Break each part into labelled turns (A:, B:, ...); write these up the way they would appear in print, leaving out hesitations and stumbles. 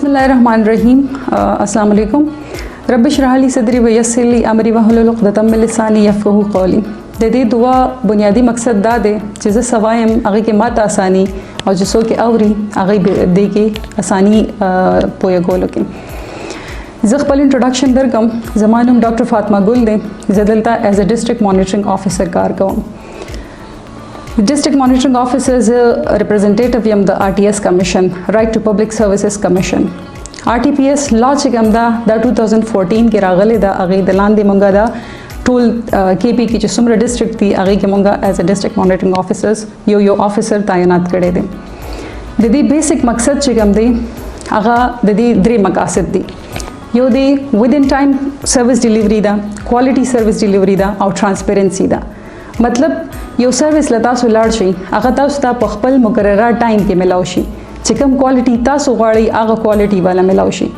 A: बिस्मिल्लाहिर्रहमानिर्रहीम। अस्सलाम वालेकुम। रब्बि इश्रह ली सदरी व यस्सिर ली अमरी वहलुल उक़दतम मिन लिसानी यफ़क़हू क़ौली। د دې دعا بنیادی مقصد دا دی چې زه سوایم هغه کې ماته اسانی او چې څوک اوري هغه دې کې اسانی پوهه کولو کې. زه خپل انټروډکشن درکم. زما نوم ډاکټر فاطمه ګل دی. زه دلته ایز ا ډسټرکټ مانیټرینګ افیسر کار کوم. District Monitoring Officer is a representative of the RTS Commission, Right to Public Services Commission. RTPS law چې کوم دا 2014 کې راغلی دا هغه د لاندې مونږه دا ټول KP کې چې څومره ډسټرکټ دي هغه کې مونږه ایز ا ډسټرکټ مانیټرینګ افیسرز یو افیسر تعینات کړی دی. د دې بیسیک مقصد چې کوم دی هغه د دې درې مقاصد دي. یو دی within time سروس ډیلیوري دا، کوالټي سروس ډیلیوري دا او ترانسپیرنسي دا. مطلب یو سروس له تاسو لاړ شي هغه تاسو ته په خپل مقرره ټایم کې ملاو شي چې کوم کوالټي تاسو غواړئ هغه کوالټي والا ملاو شي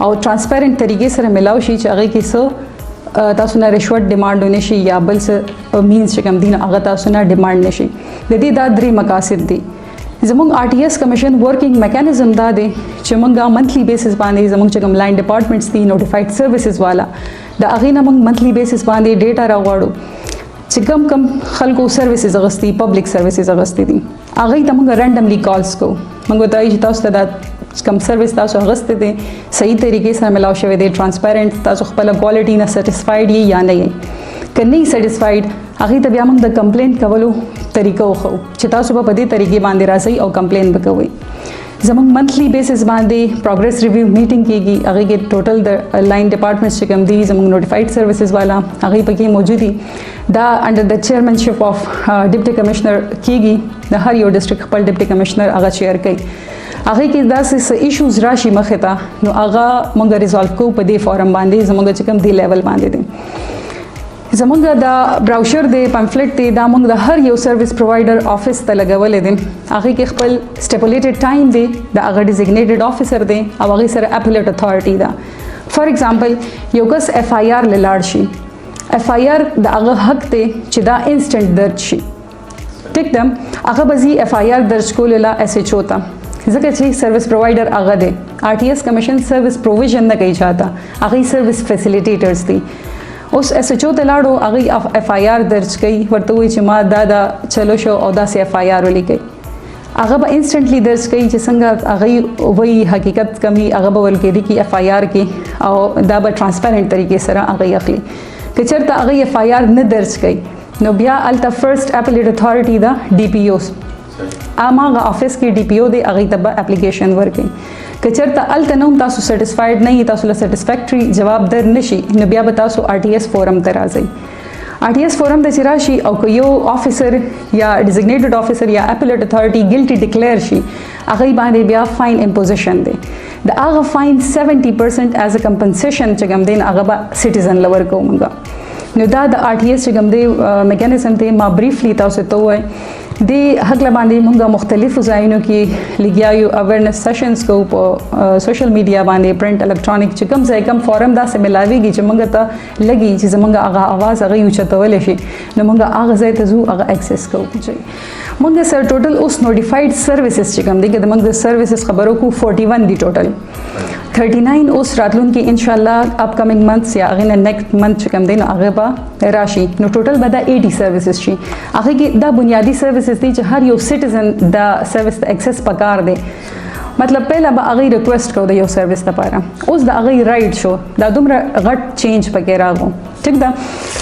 A: او ترانسپیرنت طریقې سره ملاو شي چې هغه کې څه تاسو نه رشوت ډیمانډ ونه شي یا بل څه مینز چې کوم دي هغه تاسو نه ډیمانډ نشي. د دې دا درې مقاصد دي. زموږ RTS کمیشن ورکینګ میکانیزم دا دی چې موږ منثلی بیسس باندې زموږ چې کوم لاین ډپارټمنټس دي نوټیفاید سروسز والا د هغې نه موږ منثلی بیسس باندې ډیټا راغواړو چې کم خلکو سروسز اغستی پبلک سروسز اغستی دي هغه ته موږ رینډملی کالز کو موږ ته چې تاسو ته دا کم سروس تاسو اغستی دي صحیح طریقې سره ملاو شوی دی ټرانسپیرنٹ تاسو خپل کوالټي نه سټیسفاید یا نه یې که نه سټیسفاید هغه ته بیا موږ د کمپلین کولو طریقه وخو چې تاسو په دې طریقې باندې راځي او کمپلین وکوي. زموږ منثلی بیسس باندې پروګرس ریویو میټینګ کیږي هغه کې ټوټل د لاین ډپارټمنټس چې کوم دي زموږ نوټیفاید سروسز والا هغه پکې موجود دي. دا انډر د چیرمنشپ اف ډیپټي کمشنر کیږي د هر یو ډسټرکټ خپل ډیپټي کمشنر هغه چیر کوي. هغه کې داسې ایشوز راشي مخې ته نو هغه موږ ریزالو کوو په دې فورم باندې زموږ چې کوم دی لیول باندې دی. زمونږ دا براوشر دی پمفلټ دی دا موږ د هر یو سروس پرووایډر افیس ته لګولی دی. هغې کې خپل سټیپولیټډ ټایم دی د هغه ډیزیګنیټډ افیسر دی او هغې سره اپلیټ اتھارټي ده. فار ایگزامپل یو کس FIR له لاړ شي FIR د هغه حق دی چې دا انسټنټ درج شي. ټیک ده هغه به ځي FIR درج کولو له SHO ته ځکه چې سروس پرووایډر هغه دی. RTS کمیشن سروس پروویژن نه کوي چاته هغې سروس فیسیلیټیټرز دي. اوس SHO ته لاړو هغې FIR درج کوي ورته وایي چې ما دا چلو شو او داسې FIR ولیکئ هغه به انسټنټلی درج کوي چې څنګه هغې وایي حقیقت کمی هغه به ورکېدي کې FIR کې او دا به ټرانسپیرنټ طریقې سره هغې اخلي. که چېرته هغې FIR نه درج کوي نو بیا هلته فرسټ اپلیټ اتھارټي ده DPO هماغه افیس کې DPO دی هغې ته به اپلیکیشن ورکوي. که چېرته هلته نه هم تاسو سټیسفاید نه یې تاسو له سټیسفیکټري جواب در نشي نو بیا به تاسو RTS فورم ته راځئ. RTS فورم ته چې راشي او که یو افیسر یا ډیزیګنیټډ افیسر یا اپلیټ اتھارټي ګلټي ډکلیئر شي هغې باندې بیا فاین امپوزیشن دی. د هغه فاین 70% ایز ا کمپنسیشن چې کوم دی هغه به سټیزن له ورکوو موږ. نو دا د RTS چې کوم دی میکانیزم دی ما بریفلی تاسو ته ووایم د هکله باندې موږ مختلفو ځایونو کې لګیا یو اویرنس سیشنز کوو په سوشل میډیا باندې پرنټ الکترونیک چې کوم ځای کوم فورم داسې ملاویږي چې موږ ته لګي چې زموږ هغه اواز هغه اوچتولی شي نو موږ هغه ځای ته ځو هغه اکسس کوو. موږ سره ټوټل اوس نوټیفاید سروسز چې کوم دی که د موږ د سروسز خبرو کوو 41 دي ټوټل 39 اوس راتلونکي انشاءالله اپ کمنګ منثس یا هغې نه نیکسټ منث چې کوم دی نو هغه به راشي نو ټوټل به دا 80 سروسز شي. هغې کې دا بنیادي سروسز دي چې هر یو سټیزن دا سروس ته اکسس پکار دی. مطلب پهله به هغې ریکویسټ کوو د یو سروس لپاره اوس د هغې رایټ شو دا دومره غټ چینج پکې راغو. ټیک ده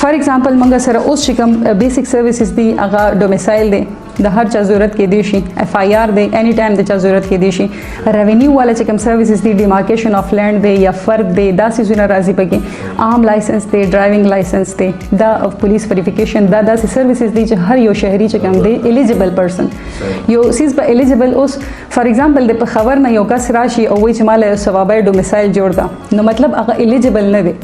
A: فار ایگزامپل موږ سره اوس چې کوم بیسک سروسز دي هغه ډومیسایل دی د هر چا ضرورت کې دی شي FIR دی اني ټایم د چا ضرورت کې دی شي ریونیو والا چې کوم سروسز دي ډیمارکیشن اف لینډ دی یا فرق دی دا سیزونه راځي پکې عام لایسنس دی ډرایوینګ لایسنس دی دا پولیس ویریفیکیشن دا داسې سروسز دي چې هر یو شهري چې کوم دی ایلیجیبل پرسن یو سیز به ایلیجیبل اوس فار ایگزامپل د په خبر نه یو کس راشي او وایي چې مال یو ثوابای ډومیسایل جوړ ده نو مطلب هغه ایلیجیبل نه دی.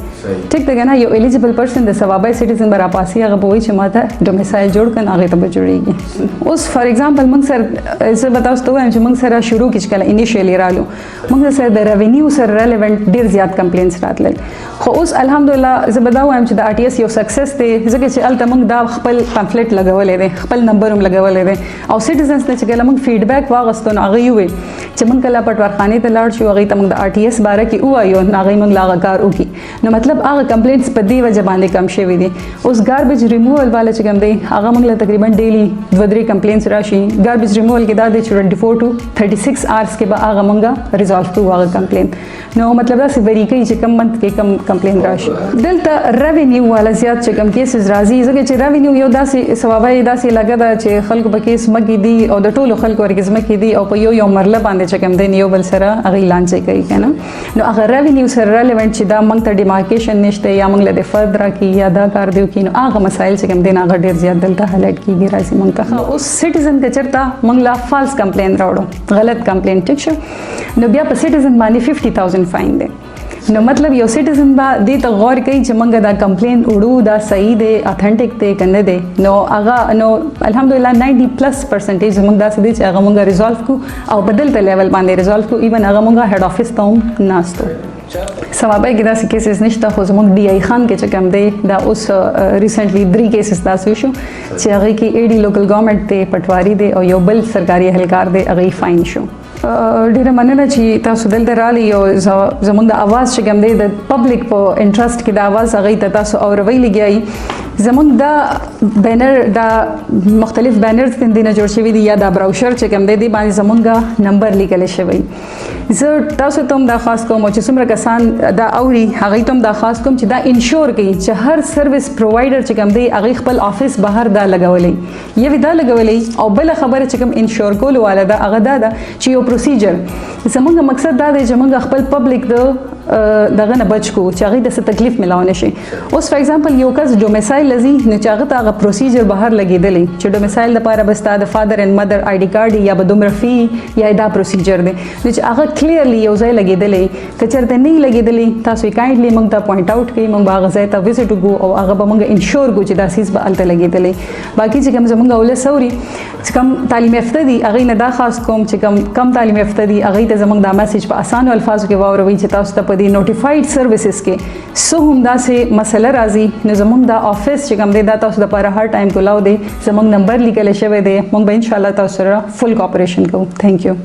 A: ټیک ده که نه یو ایلیجیبل پرسن د ثوابای سټیزن به راپاسي هغه به وایي چې ما ته ډومیسایل جوړ کړه هغې ته به جوړېږي. اوس فار ایگزامپل موږ سره زه به تاسو ته ووایم چې موږ سره شروع کې چې کله انیشیلي رالو موږ سره د ریونیو سره ریلیونټ ډېر زیات کمپلینس راتلل خو اوس الحمدلله زه به دا ووایم چې د RTS یو سکسس دی ځکه چې هلته موږ دا خپل پمفلټ لګولی دی خپل نمبر هم لګولی دی او سټیزن سټیزنز نه چې کله موږ فیډبیک واغستو نو هغه وي چې موږ کله پټوارخانه ته لاړ شو هغه ته موږ د RTS باره کې وایو نو هغه موږ لاغه کار وکړي نو مطلب هغه کمپلینټس په دې وجه باندې کم شوي دي اوس ګاربیج ریموول والا چې کوم دی هغه موږ له تقریبا ډیلی 2-3 کمپلینټس راشي ګاربیج ریموول کې دا دی چې 24 to 36 hours کې به هغه موږ ریزالو کوو هغه کمپلینټ نو مطلب دا چې وری کوي چې کم منت کې کم کمپلینټ راشي دلته ریونیو والا زیات چې کم کیسز راځي ځکه چې ریونیو یو داسې ثوابه داسې لګا دا چې خلکو په کیس مګي دي او د ټولو خلکو ورګز مګي دي او په یو مرله باندې چې کم دی یو بل سره هغه لانچ کوي کنه نو هغه ریونیو سره ریلیونٹ چې دا موږ ته ډیمارکیشن نشته یا موږ له فرد راکی یا دا کار دیو کینو هغه مسایل چې کم دی هغه ډیر زیات دلته هایلایټ کیږي راځي موږ ته اوس سټیزن کې چرته موږ لا فالس کمپلین راوړو غلط کمپلین ټیک شو نو بیا په سټیزن باندې 50,000 فاین دی نو مطلب یو سټیزن با دې ته غور کوي چې موږ دا کمپلین وړو دا صحیح دی اتھنټیک دی کنه دی نو هغه نو الحمدلله 90% موږ دا سدي چې هغه موږ ریزالو کو او بدل ته لیول باندې ریزالو کو ایون هغه موږ هډ افیس ته هم ناستو سوابه کې داسې کیسز نشته خو زموږ ډي آی خان کې چې کوم دی دا اوس ریسنټلی 3 کیسز داسې شو چې هغه کې ایډي لوکل ګورنمنت دی پټواری دی او یو بل سرکاري اهلکار دی هغه فاین شو ډیره مننه چې تاسو دلته رالی او زموږ د اواز چې کوم دی د پبلک په انټرست کې د اواز هغه ته تاسو اوروي لګیای زموږ دا بینر دا مختلف بینرز تندینه جوړ شوی دي یا دا براوشر چې کوم دی باندې زموږ نمبر لیکل شوی زه تاسو ته دا خاص کوم چې څومره کسان دا اوري هغه ته دا خاص کوم چې دا انشور کوي چې هر سرویس پرووایډر چې کوم دی هغه خپل افیس بهر دا لګولې یا دا لګولې او بل خبره چې کوم انشور کول والا دا هغه دا چې یو پروسیجر زمونږ مقصد دا دی چې موږ خپل پبلک دغه نه بچ کو چې هغه د څه تکلیف ملاو نشي اوس فار ایگزامپل یو کس ډومیسایل لذي نه چې هغه ته هغه پروسیجر بهر لګیدلې چې ډومیسایل لپاره بس تا د فادر اند مدر آی ډي کارت یا به دومره فی یا دا پروسیجر دی چې هغه کلیرلی یو ځای لګیدلې که چېرته نه لګیدلې تاسو کایندلی موږ ته پوینټ آوټ کړئ موږ هغه ځای ته وزټ وکړو او هغه به موږ انشور کو چې دا سیس به هلته لګیدلې باقي چې کوم زموږ اولس اوري چې کوم تعلیم یافته دي هغوی نه دا خاص کوم چې کم تعلیم یافته دي هغوی ته زموږ دا میسج په اسانو الفاظو کې واوروئ چې تاسو ته په دې نوټیفاید سروسز کې څه هم داسې مسله راځي نو زموږ دا آفس چې کوم دی دا تاسو دپاره هر ټایم کولاو دی زموږ نمبر لیکلی شوی دی موږ به انشاءالله تاسو سره فل کوپریشن کوو تھینک یو